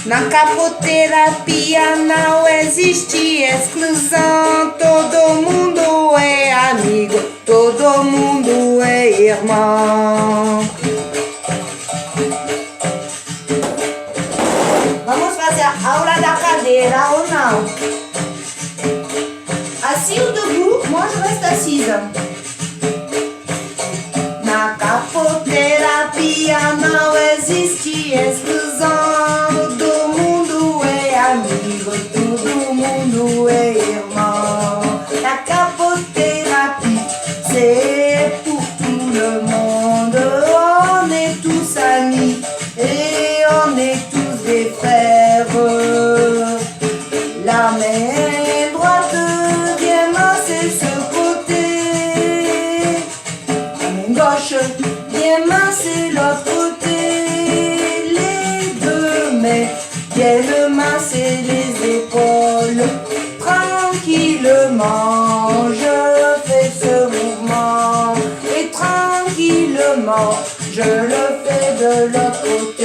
Na capoterapia não existe exclusão. Todo mundo é amigo, todo mundo é irmão. Vamos fazer a aula da cadeira ou não? Assis ou debout? Moi je reste assise. Na capoterapia não existe exclusão. Todo mundo é amigo, todo mundo é irmão. La capothérapie, c'est pour tout le monde. On est tous amis et on est tous des frères. La main droite vient masser ce côté. La main gauche vient masser l'autre côté. Les deux mains viennent masser les épaules. Tranquillement, je fais ce mouvement. Et tranquillement, je le fais de l'autre côté.